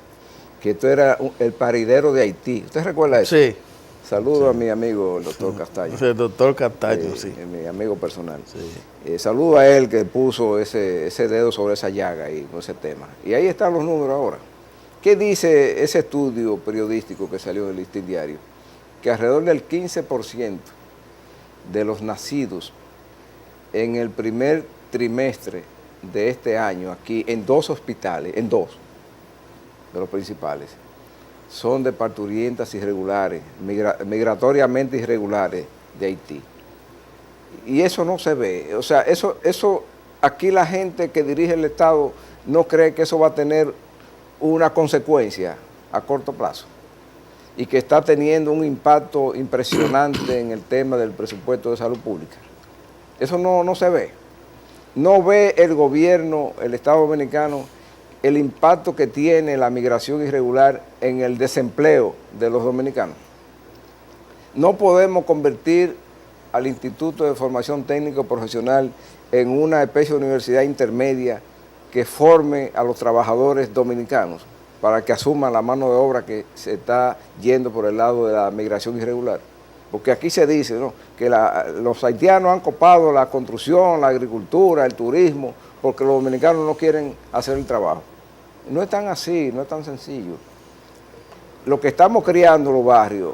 que esto era el paridero de Haití. ¿Usted recuerda eso? Sí. Saludo a mi amigo el doctor Castaño. El doctor Castaño, sí. Mi amigo personal. Sí. Saludo a él que puso ese dedo sobre esa llaga y con ese tema. Y ahí están los números ahora. ¿Qué dice ese estudio periodístico que salió en el Listín Diario? Que alrededor del 15% de los nacidos en el primer trimestre de este año aquí en 2 hospitales, en 2 de los principales, son de parturientas irregulares, migratoriamente irregulares de Haití. Y eso no se ve. O sea, eso aquí la gente que dirige el Estado no cree que eso va a tener una consecuencia a corto plazo y que está teniendo un impacto impresionante en el tema del presupuesto de salud pública. Eso no se ve. No ve el gobierno, el Estado dominicano, el impacto que tiene la migración irregular en el desempleo de los dominicanos. No podemos convertir al Instituto de Formación Técnico Profesional en una especie de universidad intermedia que forme a los trabajadores dominicanos para que asuman la mano de obra que se está yendo por el lado de la migración irregular. Porque aquí se dice, ¿no?, que los haitianos han copado la construcción, la agricultura, el turismo, porque los dominicanos no quieren hacer el trabajo. No es tan así, no es tan sencillo. Lo que estamos criando en los barrios,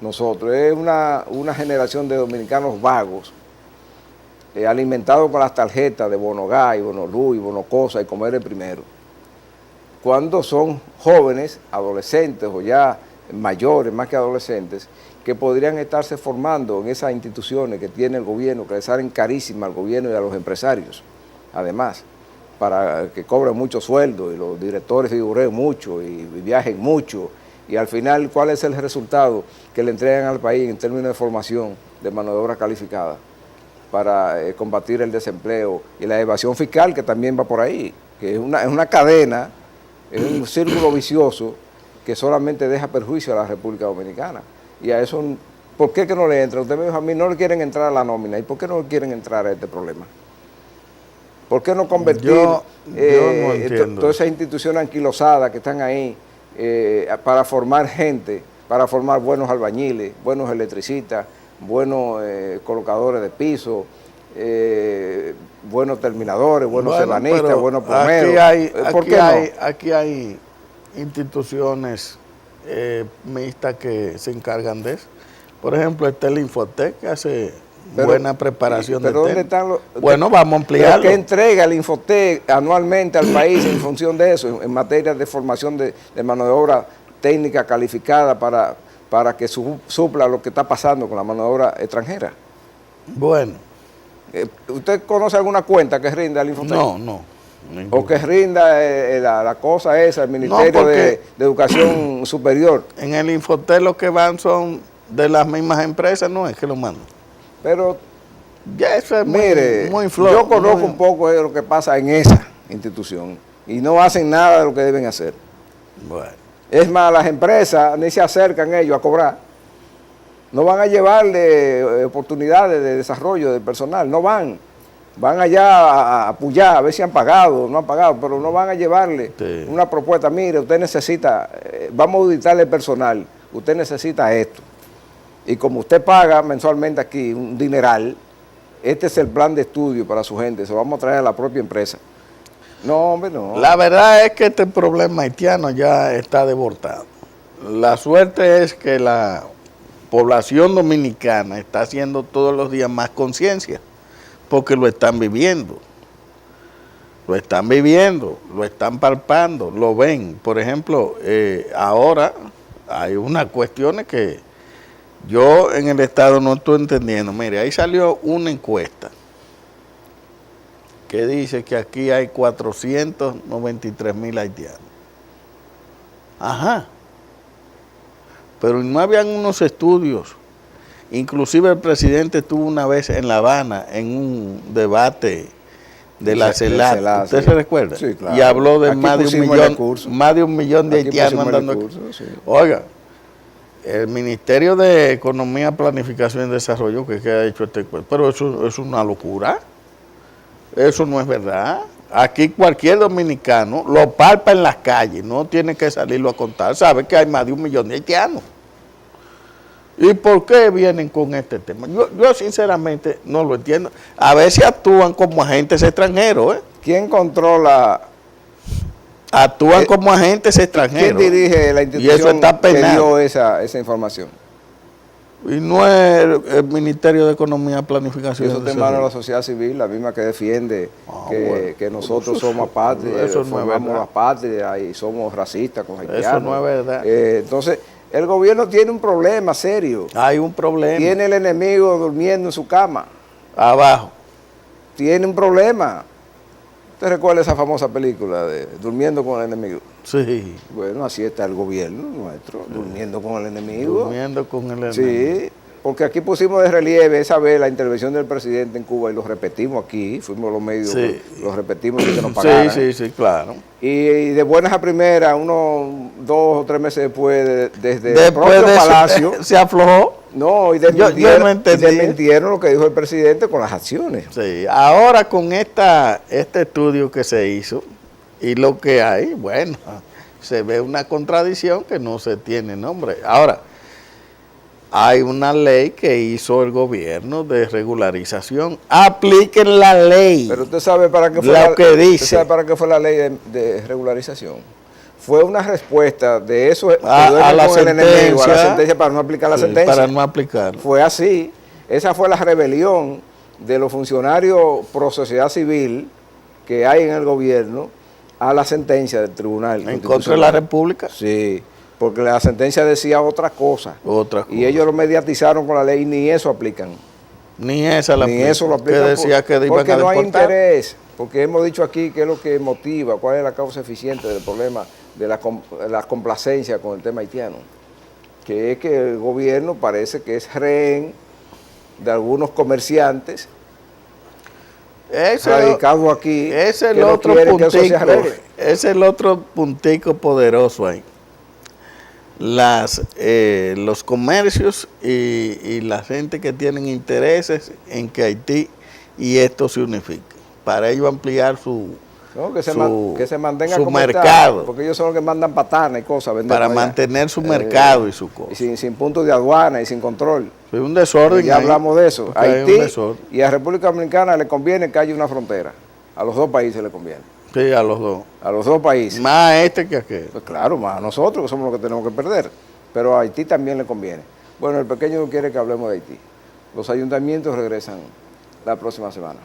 nosotros, es una generación de dominicanos vagos, alimentados con las tarjetas de Bono Gas, Bono Luz, Bono Cosa y Comer el Primero. Cuando son jóvenes, adolescentes o ya mayores, más que adolescentes, que podrían estarse formando en esas instituciones que tiene el gobierno, que les salen carísimas al gobierno y a los empresarios, además, para que cobren mucho sueldo y los directores figuren mucho y viajen mucho, y al final, ¿cuál es el resultado que le entregan al país en términos de formación de mano de obra calificada para combatir el desempleo y la evasión fiscal, que también va por ahí, que es una cadena, es un círculo vicioso que solamente deja perjuicio a la República Dominicana? Y a eso, ¿por qué que no le entra? Usted me dijo a mí, no le quieren entrar a la nómina. ¿Y por qué no quieren entrar a este problema? ¿Por qué no convertir todas esas instituciones anquilosadas que están ahí para formar gente, para formar buenos albañiles, buenos electricistas, buenos colocadores de piso, buenos terminadores, buenos ebanistas, buenos plomeros? Aquí hay instituciones mixtas que se encargan de eso. Por ejemplo, está el Infotec, que hace buena preparación de ¿dónde están los? Bueno, vamos a ampliarlo. ¿Qué entrega el Infotec anualmente al país en función de eso, en materia de formación de mano de obra técnica calificada para que supla lo que está pasando con la mano de obra extranjera? Bueno. ¿Usted conoce alguna cuenta que rinda al Infotec? No. O que rinda la cosa esa, el Ministerio de Educación Superior. En el Infotec lo que van son de las mismas empresas, no es que lo mandan. Pero, ya eso es muy yo conozco un poco de lo que pasa en esa institución y no hacen nada de lo que deben hacer. Bueno. Es más, las empresas ni se acercan ellos a cobrar. No van a llevarle oportunidades de desarrollo del personal, no van. Van allá a apoyar, a ver si han pagado, no han pagado, pero no van a llevarle una propuesta. Mire, usted necesita, vamos a auditarle el personal, usted necesita esto. Y como usted paga mensualmente aquí un dineral, este es el plan de estudio para su gente, se lo vamos a traer a la propia empresa. No, hombre, no. La verdad es que este problema haitiano ya está desbordado. La suerte es que la población dominicana está haciendo todos los días más conciencia, porque lo están viviendo, lo están palpando, lo ven. Por ejemplo, ahora hay unas cuestiones que yo en el Estado no estoy entendiendo. Mire, ahí salió una encuesta que dice que aquí hay 493,000 haitianos. Ajá. Pero no habían unos estudios. Inclusive el presidente estuvo una vez en La Habana en un debate de la CELAC. ¿Usted se recuerda? Sí, claro. Y habló de Aquí más de un millón de Aquí haitianos pusimos el andando aquí. curso, sí. Oiga, el Ministerio de Economía, Planificación y Desarrollo, que ha hecho este cuento, pero eso es una locura. Eso no es verdad. Aquí cualquier dominicano lo palpa en las calles, no tiene que salirlo a contar. Sabe que hay más de 1 millón de haitianos. ¿Y por qué vienen con este tema? Yo sinceramente no lo entiendo. A veces actúan como agentes extranjeros, ¿eh? ¿Quién controla? Actúan como agentes extranjeros. ¿Quién dirige la Y eso institución está que penado. dio esa información? Y no es el Ministerio de Economía, Planificación. Eso está en manos de la sociedad civil, la misma que defiende que nosotros somos patria, eso no es formamos verdad. la patria y somos racistas con haitianos. Eso no es verdad. Entonces, el gobierno tiene un problema serio. Hay un problema. Tiene el enemigo durmiendo en su cama. Abajo. Tiene un problema. ¿Usted recuerda esa famosa película de Durmiendo con el enemigo? Sí. Bueno, así está el gobierno nuestro, durmiendo con el enemigo. Durmiendo con el enemigo. Sí, porque aquí pusimos de relieve esa vez la intervención del presidente en Cuba y lo repetimos aquí, fuimos los medios, Sí. lo repetimos y que nos pagaran. Sí, claro. Y de buenas a primeras, unos 2 o 3 meses después, desde el Después propio de eso, Palacio, se aflojó. no, y yo no desmintieron, entendí. desmintieron lo que dijo el presidente con las acciones. Sí, ahora con este estudio que se hizo y lo que hay, bueno, se ve una contradicción que no se tiene nombre. Ahora, hay una ley que hizo el gobierno de regularización. Apliquen la ley. Pero usted sabe para qué fue Lo que dice. ¿usted sabe para qué fue la ley de regularización? Fue una respuesta de eso que A duermen la con el enemigo, a la sentencia. sentencia para no aplicar la Sí, sentencia. para no aplicar. Fue así. Esa fue la rebelión de los funcionarios pro sociedad civil que hay en el gobierno a la sentencia del Tribunal En contra de la Constitucional. República. Sí, porque la sentencia decía otra cosa. Otra cosa. Y ellos lo mediatizaron con la ley y ni eso aplican. Ni esa la Ni aplican. eso lo aplican. Que decía que iban porque a no hay deportar. interés. Porque hemos dicho aquí qué es lo que motiva, cuál es la causa eficiente del problema de la complacencia con el tema haitiano. Que es que el gobierno parece que es rehén de algunos comerciantes radicados aquí. Ese es el que no otro quieren que eso se puntico. arregle. Ese es el otro puntico poderoso ahí. Los comercios y la gente que tienen intereses en que Haití y esto se unifique. Para ello ampliar No, que se mantenga su como está, mercado. porque ellos son los que mandan patanas y cosas. vender para por allá. mantener su mercado y su cosa. Y sin puntos de aduana y sin control. Es un desorden. Ya ahí, hablamos de eso. porque hay un Haití desorden. y a República Dominicana le conviene que haya una frontera. A los dos países le conviene. Sí, a los dos. A los dos países. Más a este que a aquel. Pues claro, más a nosotros que somos los que tenemos que perder. Pero a Haití también le conviene. Bueno, el pequeño no quiere que hablemos de Haití. Los ayuntamientos regresan la próxima semana.